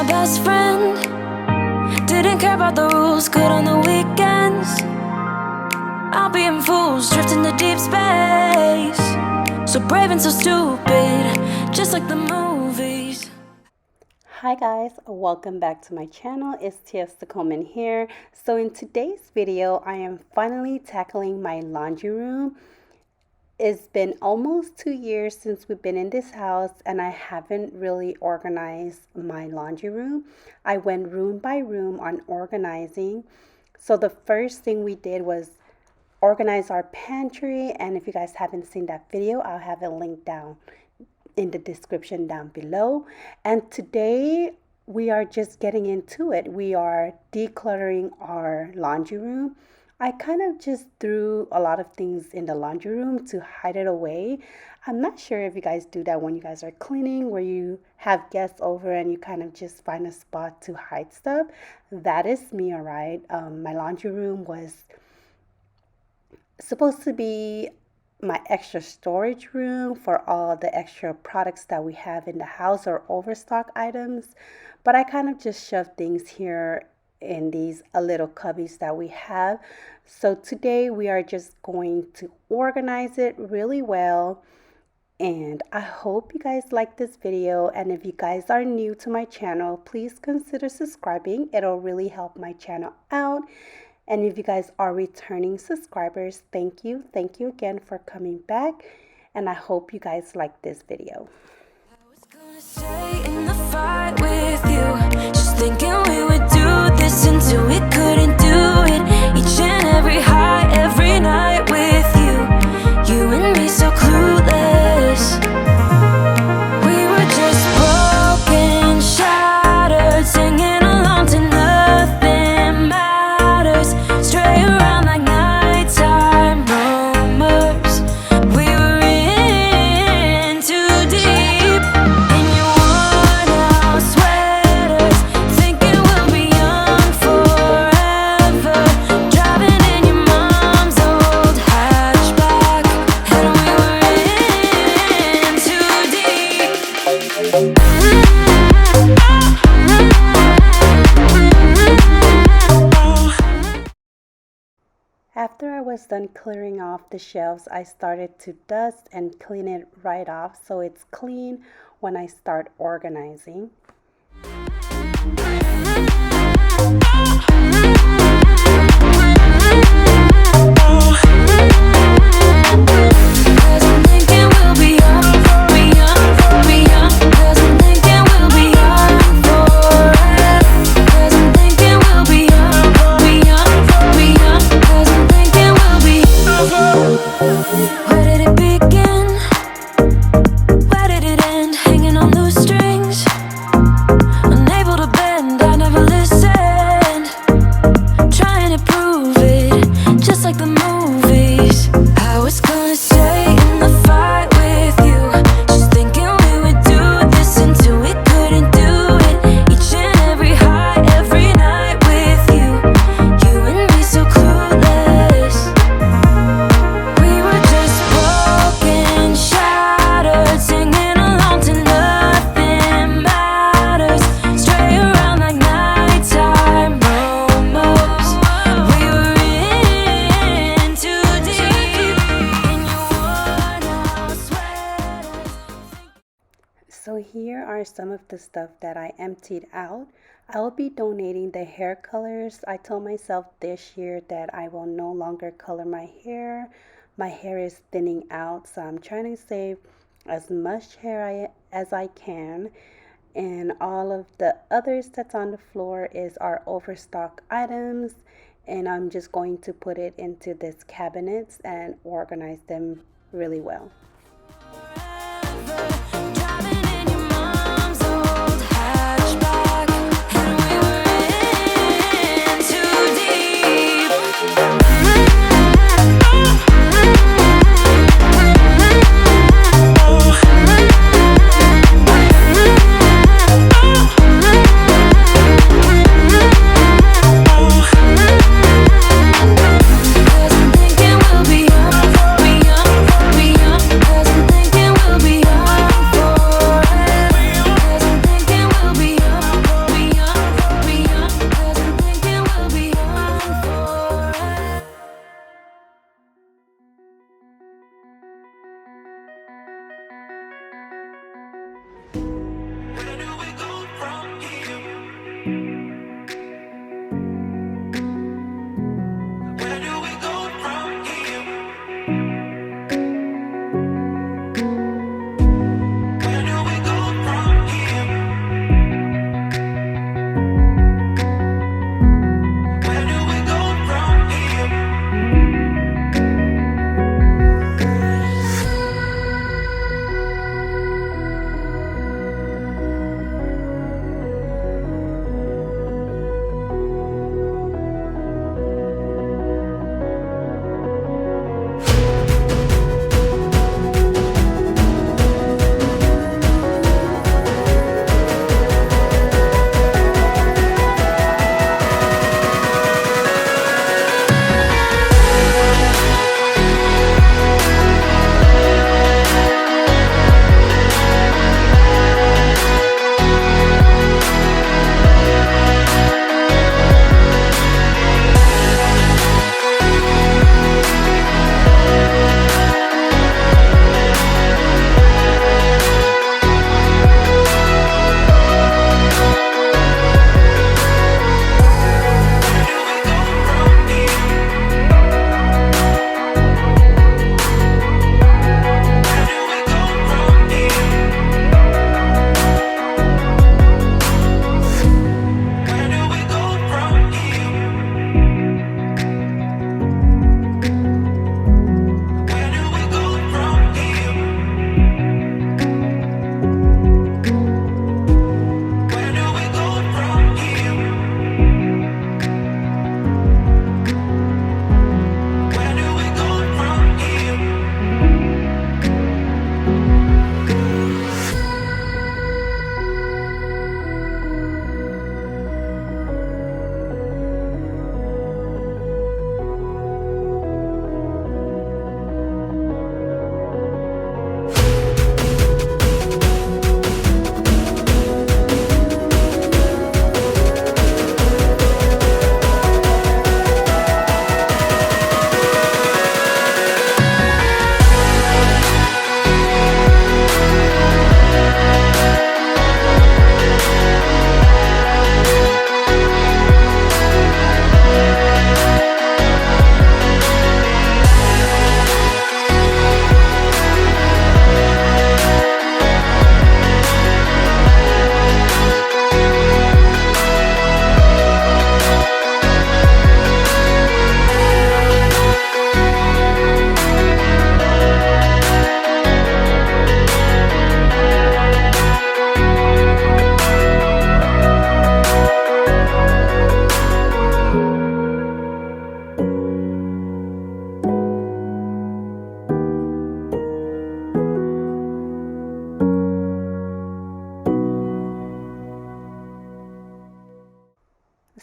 my best friend. Didn't care about the rules, good on the weekends. I'll be in fools, drifting to deep space. So brave and so stupid, just like the movies. Hi guys, welcome back to my channel. It's T.S. Coleman here. So in today's video, I am finally tackling my laundry room. It's been almost 2 years since we've been in this house and I haven't really organized my laundry room. I went room by room on organizing. So the first thing we did was organize our pantry, and if you guys haven't seen that video, I'll have it linked down in the description down below. And today we are just getting into it. We are decluttering our laundry room. I kind of just threw a lot of things in the laundry room to hide it away. I'm not sure if you guys do that when you guys are cleaning, where you have guests over and you kind of just find a spot to hide stuff. That is me, all right. My laundry room was supposed to be my extra storage room for all the extra products that we have in the house or overstock items, but I kind of just shoved things here in these little cubbies that we have. So today we are just going to organize it really well, and I hope you guys like this video. And if you guys are new to my channel, please consider subscribing. It'll really help my channel out. And if you guys are returning subscribers, thank you again for coming back, and I hope you guys like this video. I was gonna stay in the fight with you, just thinking we would do this until we couldn't do it. Each and every high, every night with you and me so clueless. We were just broken, shattered, singing along to nothing matters. Stray around like nighttime rumors. We were in too deep. In your worn out sweaters, thinking we'll be young forever. Driving in your mom's old hatchback, and we were in too deep. After I was done clearing off the shelves, I started to dust and clean it right off so it's clean when I start organizing. Where did it begin? Where did it end? Hanging on loose strings, unable to bend. I never listened, trying to prove it, just like the movies. I was gonna stay in the fight with you, just thinking we would do this until we couldn't do it. Each and every high, every night with you and me so clueless. We were just broken, shattered, singing along to nothing matters. Stray around like nighttime rumors. We were in too deep. In your worn out sweaters. So here are some of the stuff that I emptied out. I will be donating the hair colors. I told myself this year that I will no longer color my hair. My hair is thinning out, so I'm trying to save as much hair as I can. And all of the others that's on the floor is our overstock items. And I'm just going to put it into this cabinets and organize them really well. Driving in your mom's old hatchback, and we were in too deep. Cause I'm thinking we'll be young, Where do we go from here? Where do we go from here? Where do we go from here? Where do we go from here?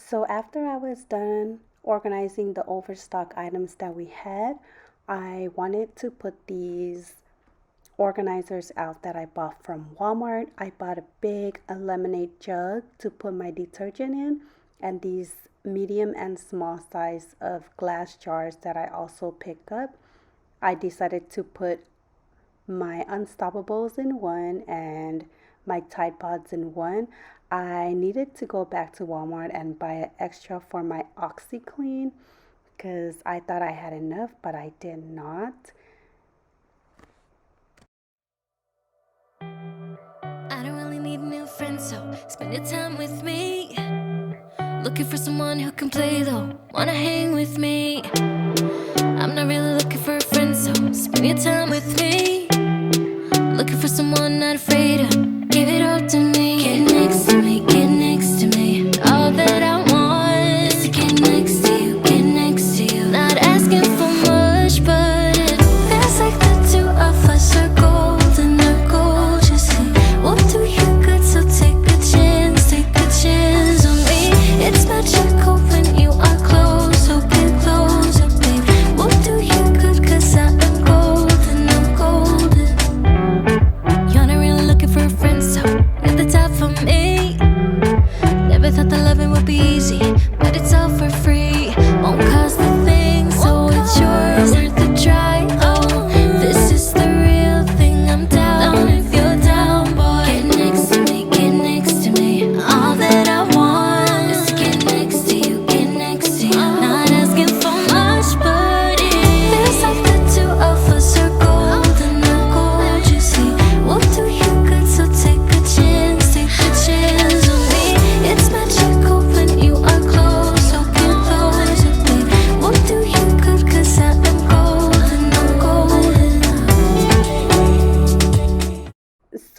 So after I was done organizing the overstock items that we had, I wanted to put these organizers out that I bought from Walmart. I bought a big lemonade jug to put my detergent in, and these medium and small size of glass jars that I also picked up. I decided to put my Unstoppables in one and my Tide Pods in one. I needed to go back to Walmart and buy an extra for my OxyClean because I thought I had enough, but I did not. I don't really need a new friend, so spend your time with me. Looking for someone who can play though, wanna hang with me. I'm not really looking for a friend, so spend your time with me. Looking for someone not afraid to give it all to me. Get next to me, get next to me. All that I want is to get next to you, get next to you. Not asking for much, but it feels like the two of us are golden, are gorgeous. We'll do you good, so take a chance on me. It's magical when you are close, so get closer, babe. We'll do you good, cause I am golden.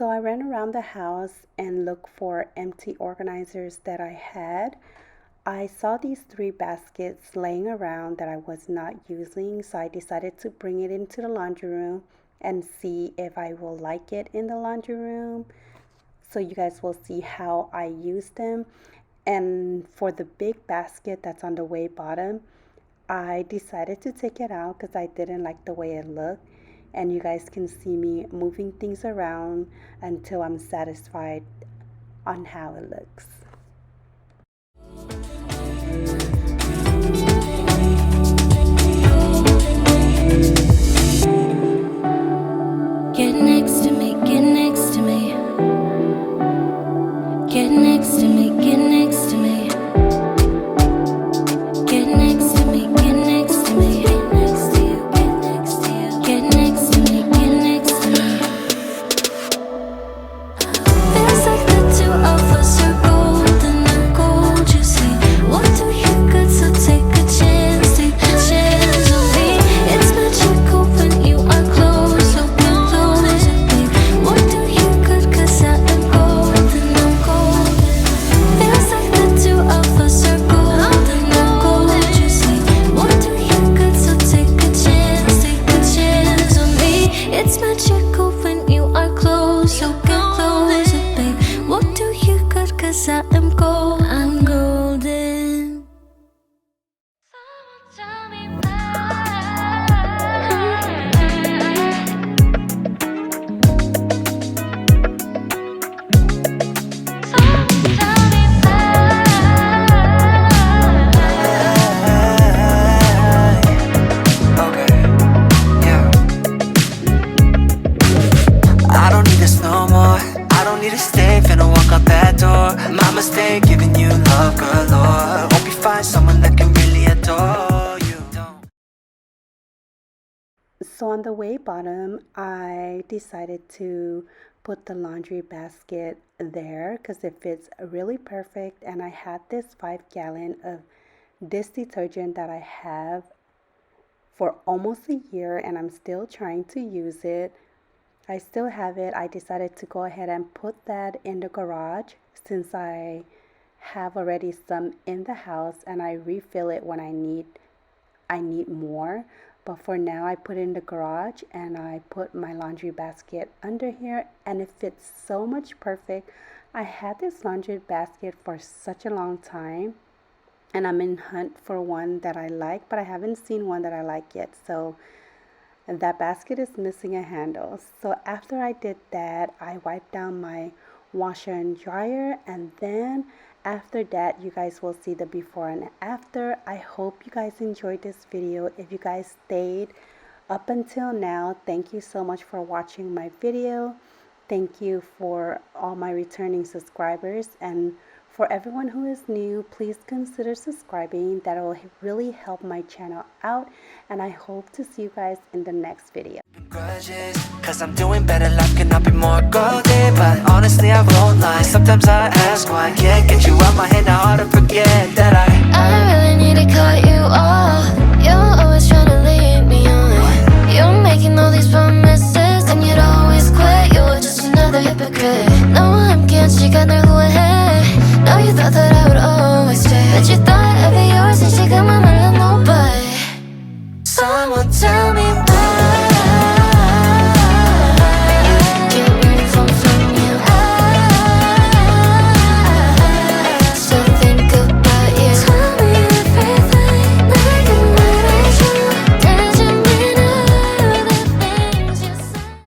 So I ran around the house and looked for empty organizers that I had. I saw these 3 baskets laying around that I was not using, so I decided to bring it into the laundry room and see if I will like it in the laundry room. So you guys will see how I use them. And for the big basket that's on the way bottom, I decided to take it out because I didn't like the way it looked. And you guys can see me moving things around until I'm satisfied on how it looks. Get next to me, get next to me. Get next to me, get next to me. Get next to me, get next to me. Get next to you, get next to you. Get next to me, get next to me. Feels like the two of us are golden and gold, you see. What do you got, so take a chance on me. It's magical when you are close, so get close, babe. What do you got, 'cause I am golden, I'm golden. Feels like the two of us are golden and gold, you see. What do you got, so take a chance on me. It's magical when you are close, so get close, babe. What do you got, 'cause I am gold, I'm golden. Someone tell me Okay, yeah. I don't need this no more. I don't need to stay, finna walk out that door. My mistake, giving you love galore. Hope you find someone that can really adore you. So on the way bottom, I decided to put the laundry basket there because it fits really perfect. And I had this 5-gallon of dish detergent that I have for almost a year and I'm still trying to use it. I still have it. I decided to go ahead and put that in the garage since I have already some in the house and I refill it when I need more. But for now, I put it in the garage and I put my laundry basket under here and it fits so much perfect. I had this laundry basket for such a long time and I'm in hunt for one that I like, but I haven't seen one that I like yet. So that basket is missing a handle. So after I did that, I wiped down my washer and dryer, and then after that you guys will see the before and after. I hope you guys enjoyed this video. If you guys stayed up until now, thank you so much for watching my video. Thank you for all my returning subscribers, and for everyone who is new, please consider subscribing. That will really help my channel out, and I hope to see you guys in the next video. Grudges, 'cause I'm doing better, life cannot be more golden. But honestly, I won't lie, sometimes I ask why I can't get you out my head. Now hard to forget that I really need to cut you off.